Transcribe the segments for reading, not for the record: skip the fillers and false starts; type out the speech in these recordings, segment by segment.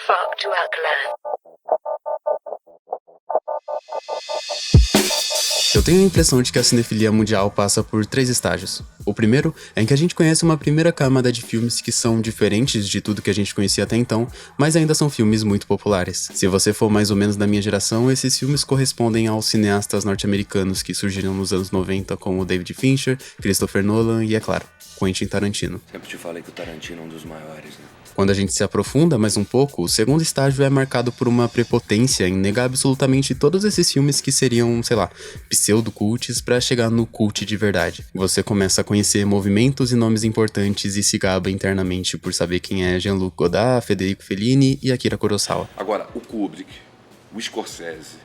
Fuck to Alkaline. Eu tenho a impressão de que a cinefilia mundial passa por 3 estágios. O primeiro é em que a gente conhece uma primeira camada de filmes que são diferentes de tudo que a gente conhecia até então, mas ainda são filmes muito populares. Se você for mais ou menos da minha geração, esses filmes correspondem aos cineastas norte-americanos que surgiram nos anos 90, como David Fincher, Christopher Nolan e, é claro, Quentin Tarantino. Sempre te falei que o Tarantino é um dos maiores, né? Quando a gente se aprofunda mais um pouco, o segundo estágio é marcado por uma prepotência em negar absolutamente todos esses filmes que seriam, sei lá, pseudo-cults pra chegar no cult de verdade. Você começa a conhecer movimentos e nomes importantes e se gaba internamente por saber quem é Jean-Luc Godard, Federico Fellini e Akira Kurosawa. Agora, o Kubrick, o Scorsese,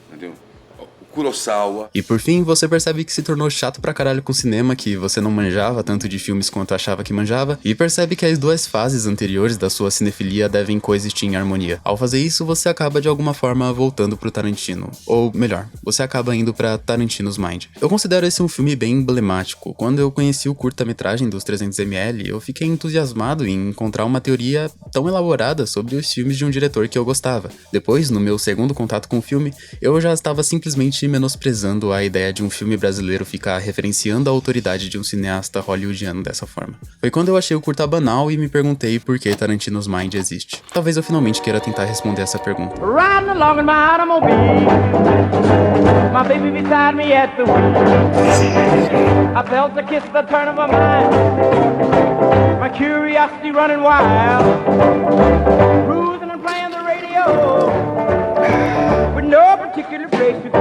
entendeu? O Kurosawa. E por fim, você percebe que se tornou chato pra caralho com cinema, que você não manjava tanto de filmes quanto achava que manjava, e percebe que as 2 fases anteriores da sua cinefilia devem coexistir em harmonia. Ao fazer isso, você acaba de alguma forma voltando pro Tarantino. Ou melhor, você acaba indo pra Tarantino's Mind. Eu considero esse um filme bem emblemático. Quando eu conheci o curta-metragem dos 300ml, eu fiquei entusiasmado em encontrar uma teoria tão elaborada sobre os filmes de um diretor que eu gostava. Depois, no meu segundo contato com o filme, eu já estava simplesmente menosprezando a ideia de um filme brasileiro ficar referenciando a autoridade de um cineasta hollywoodiano dessa forma. Foi quando eu achei o curta banal e me perguntei por que Tarantino's Mind existe. Talvez eu finalmente queira tentar responder essa pergunta. Riding along in my automobile, my baby beside me at the wheel. I felt the kiss, the turn of a mind, my curiosity running wild, cruising and playing the radio, with no particular place to go.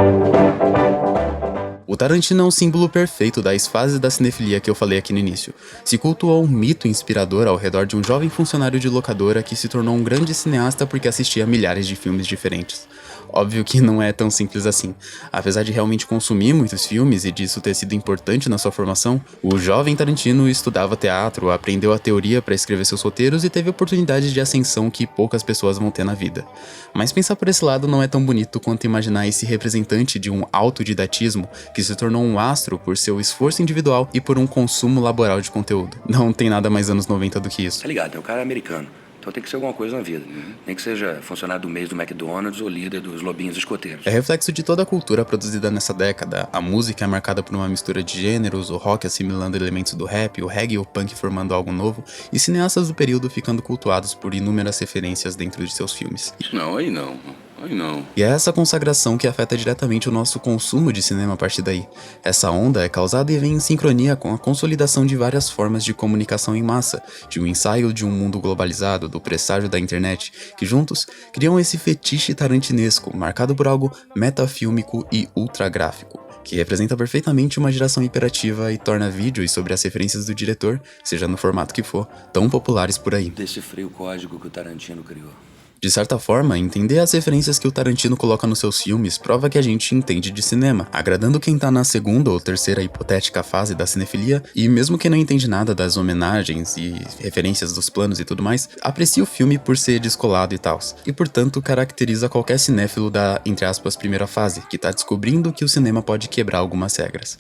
O Tarantino é um símbolo perfeito das fases da cinefilia que eu falei aqui no início. Se cultuou um mito inspirador ao redor de um jovem funcionário de locadora que se tornou um grande cineasta porque assistia milhares de filmes diferentes. Óbvio que não é tão simples assim. Apesar de realmente consumir muitos filmes e disso ter sido importante na sua formação, o jovem Tarantino estudava teatro, aprendeu a teoria para escrever seus roteiros e teve oportunidades de ascensão que poucas pessoas vão ter na vida. Mas pensar por esse lado não é tão bonito quanto imaginar esse representante de um autodidatismo que se tornou um astro por seu esforço individual e por um consumo laboral de conteúdo. Não tem nada mais anos 90 do que isso. Tá ligado, né? O cara é americano. Então tem que ser alguma coisa na vida. Nem que seja funcionário do mês do McDonald's ou líder dos lobinhos escoteiros. É reflexo de toda a cultura produzida nessa década. A música é marcada por uma mistura de gêneros, o rock assimilando elementos do rap, o reggae e o punk formando algo novo, e cineastas do período ficando cultuados por inúmeras referências dentro de seus filmes. Não, aí não. Aí não. E é essa consagração que afeta diretamente o nosso consumo de cinema a partir daí. Essa onda é causada e vem em sincronia com a consolidação de várias formas de comunicação em massa, de um ensaio de um mundo globalizado, do presságio da internet, que juntos criam esse fetiche tarantinesco, marcado por algo metafílmico e ultragráfico, que representa perfeitamente uma geração hiperativa e torna vídeos sobre as referências do diretor, seja no formato que for, tão populares por aí. Decifrei o código que o Tarantino criou. De certa forma, entender as referências que o Tarantino coloca nos seus filmes prova que a gente entende de cinema, agradando quem tá na segunda ou terceira hipotética fase da cinefilia, e mesmo quem não entende nada das homenagens e referências dos planos e tudo mais, aprecia o filme por ser descolado e tal, e portanto caracteriza qualquer cinéfilo da, entre aspas, primeira fase, que tá descobrindo que o cinema pode quebrar algumas regras.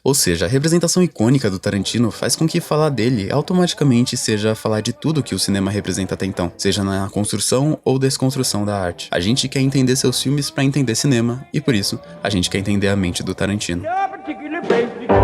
Ou seja, a representação icônica do Tarantino faz com que falar dele automaticamente seja falar de tudo que o cinema representa até então, seja na construção ou desconstrução da arte. A gente quer entender seus filmes pra entender cinema, e por isso, a gente quer entender a mente do Tarantino. No particular place to go.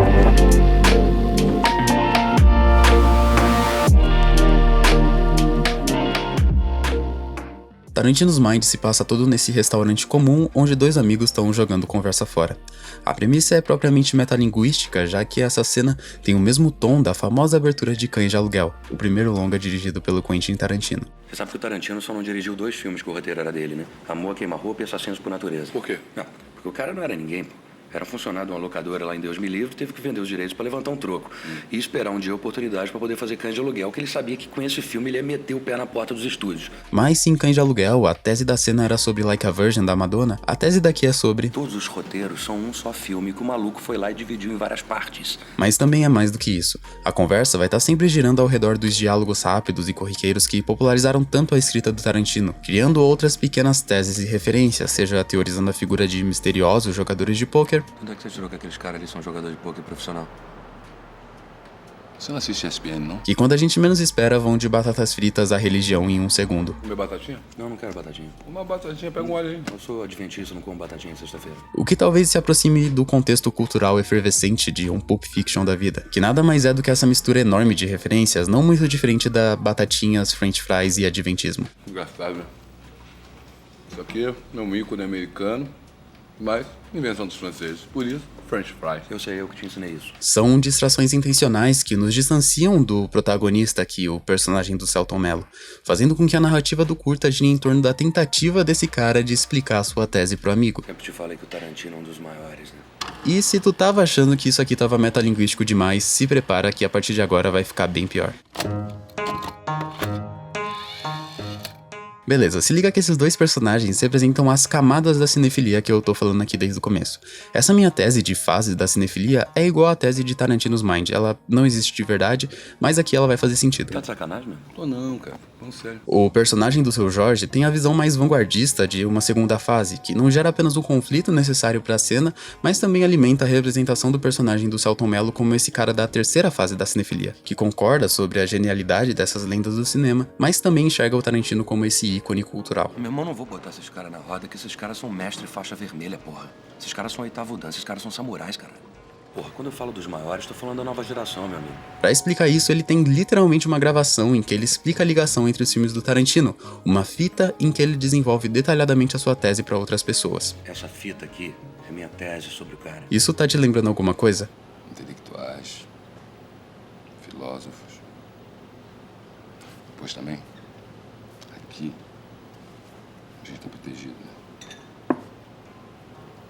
Tarantino's Mind se passa todo nesse restaurante comum onde 2 amigos estão jogando conversa fora. A premissa é propriamente metalinguística, já que essa cena tem o mesmo tom da famosa abertura de Cães de Aluguel, o primeiro longa dirigido pelo Quentin Tarantino. Você sabe que o Tarantino só não dirigiu 2 filmes que o roteiro era dele, né? Amor, Queima-Roupa e Assassinos por Natureza. Por quê? Não, porque o cara não era ninguém, pô. Era funcionário de uma locadora lá em Deus Me Livre, teve que vender os direitos para levantar um troco. E esperar um dia a oportunidade para poder fazer Cães de Aluguel, que ele sabia que com esse filme ele ia meter o pé na porta dos estúdios. Mas se em Cães de Aluguel a tese da cena era sobre Like a Virgin da Madonna, a tese daqui é sobre... Todos os roteiros são um só filme que o maluco foi lá e dividiu em várias partes. Mas também é mais do que isso. A conversa vai estar sempre girando ao redor dos diálogos rápidos e corriqueiros que popularizaram tanto a escrita do Tarantino, criando outras pequenas teses e referências, seja teorizando a figura de misteriosos jogadores de pôquer... Onde é que você tirou que aqueles caras ali são jogadores de pôquer profissional? Você não assiste ESPN, não? Que quando a gente menos espera, vão de batatas fritas à religião em um segundo. Comer batatinha? Não quero batatinha. Uma batatinha, pega um óleo aí. Eu sou adventista, não como batatinha sexta-feira. O que talvez se aproxime do contexto cultural efervescente de um Pulp Fiction da vida, que nada mais é do que essa mistura enorme de referências, não muito diferente da batatinhas, french fries e adventismo. Engraçado, né? Isso aqui é um ícone americano, mas invenção dos franceses. Por isso, French fries. Eu sei, eu que te ensinei isso. São distrações intencionais que nos distanciam do protagonista aqui, o personagem do Selton Mello, fazendo com que a narrativa do curta gire em torno da tentativa desse cara de explicar sua tese pro amigo. Sempre te falei que o Tarantino é um dos maiores, né? E se tu tava achando que isso aqui tava metalinguístico demais, se prepara que a partir de agora vai ficar bem pior. Beleza, se liga que esses dois personagens representam as camadas da cinefilia que eu tô falando aqui desde o começo. Essa minha tese de fases da cinefilia é igual à tese de Tarantino's Mind. Ela não existe de verdade, mas aqui ela vai fazer sentido. Tá de sacanagem, mesmo? Tô não, cara. Não sério. O personagem do Seu Jorge tem a visão mais vanguardista de uma segunda fase, que não gera apenas o conflito necessário pra cena, mas também alimenta a representação do personagem do Selton Mello como esse cara da terceira fase da cinefilia, que concorda sobre a genialidade dessas lendas do cinema, mas também enxerga o Tarantino como esse ícone cultural. Meu irmão, não vou botar esses caras na roda, que esses caras são mestre faixa vermelha, porra. Esses caras são oitavo dan, esses caras são samurais, cara. Porra, quando eu falo dos maiores, tô falando da nova geração, meu amigo. Pra explicar isso, ele tem literalmente uma gravação em que ele explica a ligação entre os filmes do Tarantino, uma fita em que ele desenvolve detalhadamente a sua tese pra outras pessoas. Essa fita aqui é minha tese sobre o cara. Isso tá te lembrando alguma coisa? Intelectuais, filósofos. Depois também, aqui, a gente tá protegido, né?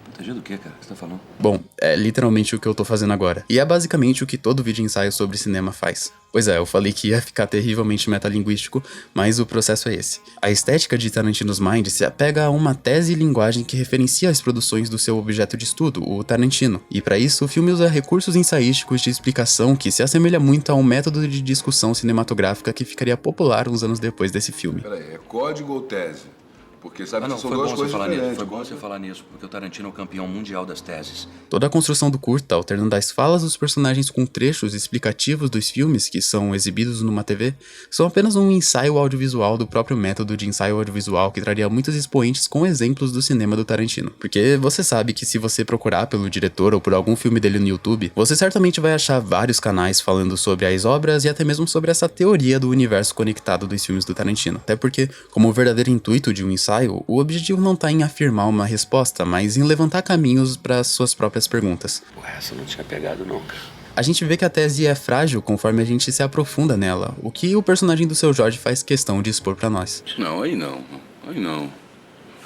Protegido do quê, cara? O que você tá falando? Bom, é literalmente o que eu tô fazendo agora. E é basicamente o que todo vídeo ensaio sobre cinema faz. Pois é, eu falei que ia ficar terrivelmente metalinguístico, mas o processo é esse. A estética de Tarantino's Mind se apega a uma tese e linguagem que referencia as produções do seu objeto de estudo, o Tarantino. E para isso, o filme usa recursos ensaísticos de explicação que se assemelha muito a um método de discussão cinematográfica que ficaria popular uns anos depois desse filme. Peraí, é código ou tese? Porque sabe que são foi duas bom você coisas falar nisso. diferentes. Foi bom você falar nisso, porque o Tarantino é o campeão mundial das teses. Toda a construção do curta, alternando as falas dos personagens com trechos explicativos dos filmes que são exibidos numa TV, são apenas um ensaio audiovisual do próprio método de ensaio audiovisual que traria muitos expoentes com exemplos do cinema do Tarantino. Porque você sabe que se você procurar pelo diretor ou por algum filme dele no YouTube, você certamente vai achar vários canais falando sobre as obras e até mesmo sobre essa teoria do universo conectado dos filmes do Tarantino. Até porque, como o verdadeiro intuito de um ensaio, o objetivo não tá em afirmar uma resposta, mas em levantar caminhos para suas próprias perguntas. Porra, essa eu não tinha pegado não, cara. A gente vê que a tese é frágil conforme a gente se aprofunda nela, o que o personagem do Seu Jorge faz questão de expor pra nós. Não, aí não. Aí não.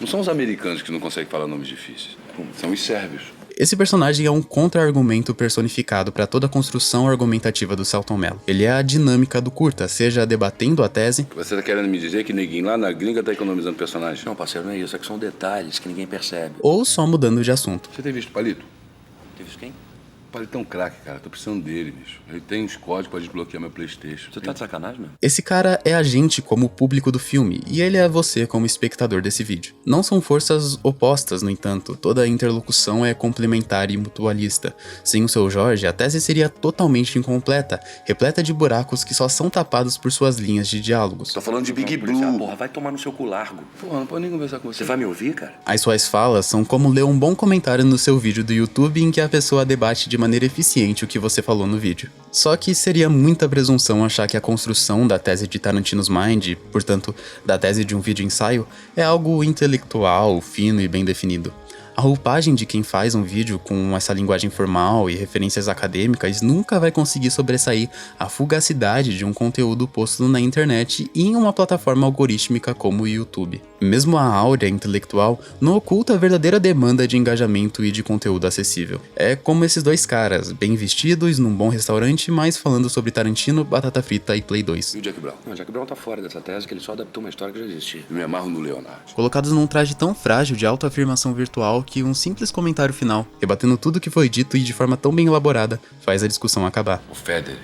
Não são os americanos que não conseguem falar nomes difíceis. São os sérvios. Esse personagem é um contra-argumento personificado para toda a construção argumentativa do Selton Mello. Ele é a dinâmica do curta, seja debatendo a tese... Você tá querendo me dizer que neguinho lá na gringa tá economizando personagem? Não, parceiro, não é isso. É que são detalhes que ninguém percebe. ou só mudando de assunto. Você tem visto Palito? Teve isso quem? Palito é um craque, cara. Tô precisando dele, bicho. Ele tem uns códigos pra desbloquear meu PlayStation. Você tá de sacanagem, mesmo? Esse cara é a gente como público do filme, e ele é você como espectador desse vídeo. Não são forças opostas, no entanto, toda a interlocução é complementar e mutualista. Sem o Seu Jorge, a tese seria totalmente incompleta, repleta de buracos que só são tapados por suas linhas de diálogos. Tô falando de Big Policial, Blue. porra, vai tomar no seu cu largo. Porra, não pode nem conversar com você. Você vai me ouvir, cara? As suas falas são como ler um bom comentário no seu vídeo do YouTube em que a pessoa debate de maneira eficiente o que você falou no vídeo. Só que seria muita presunção achar que a construção da tese de Tarantino's Mind, portanto, da tese de um vídeo ensaio, é algo intelectual, fino e bem definido. A roupagem de quem faz um vídeo com essa linguagem formal e referências acadêmicas nunca vai conseguir sobressair a fugacidade de um conteúdo posto na internet e em uma plataforma algorítmica como o YouTube. Mesmo a áurea intelectual não oculta a verdadeira demanda de engajamento e de conteúdo acessível. É como esses dois caras, bem vestidos, num bom restaurante, mas falando sobre Tarantino, batata frita e Play 2. E o Jack Brown? Não, Jack Brown tá fora dessa tese, que ele só adaptou uma história que já existia. Eu me amarro no Leonardo. Colocados num traje tão frágil de autoafirmação virtual que um simples comentário final, rebatendo tudo que foi dito e de forma tão bem elaborada, faz a discussão acabar. O Federer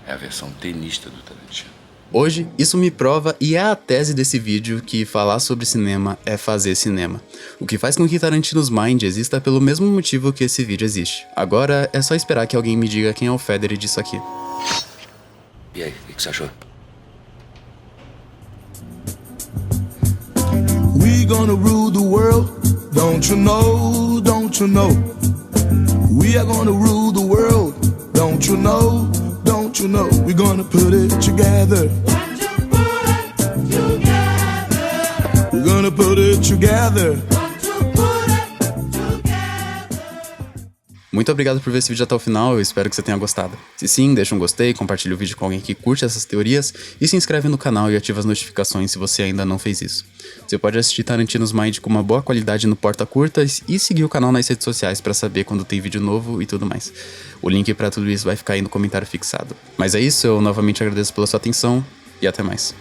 é a versão tenista do Tarantino. Hoje, isso me prova e é a tese desse vídeo que falar sobre cinema é fazer cinema. O que faz com que Tarantino's Mind exista pelo mesmo motivo que esse vídeo existe. Agora é só esperar que alguém me diga quem é o Federer disso aqui. E aí, o que você achou? We gonna rule the world, don't you know, don't you know? We are gonna rule the world, don't you know, don't you know? We gonna put it together. We're gonna put it together. Muito obrigado por ver esse vídeo até o final, eu espero que você tenha gostado. Se sim, deixa um gostei, compartilha o vídeo com alguém que curte essas teorias e se inscreve no canal e ativa as notificações se você ainda não fez isso. Você pode assistir Tarantino's Mind com uma boa qualidade no Porta Curtas e seguir o canal nas redes sociais para saber quando tem vídeo novo e tudo mais. O link para tudo isso vai ficar aí no comentário fixado. Mas é isso, eu novamente agradeço pela sua atenção e até mais.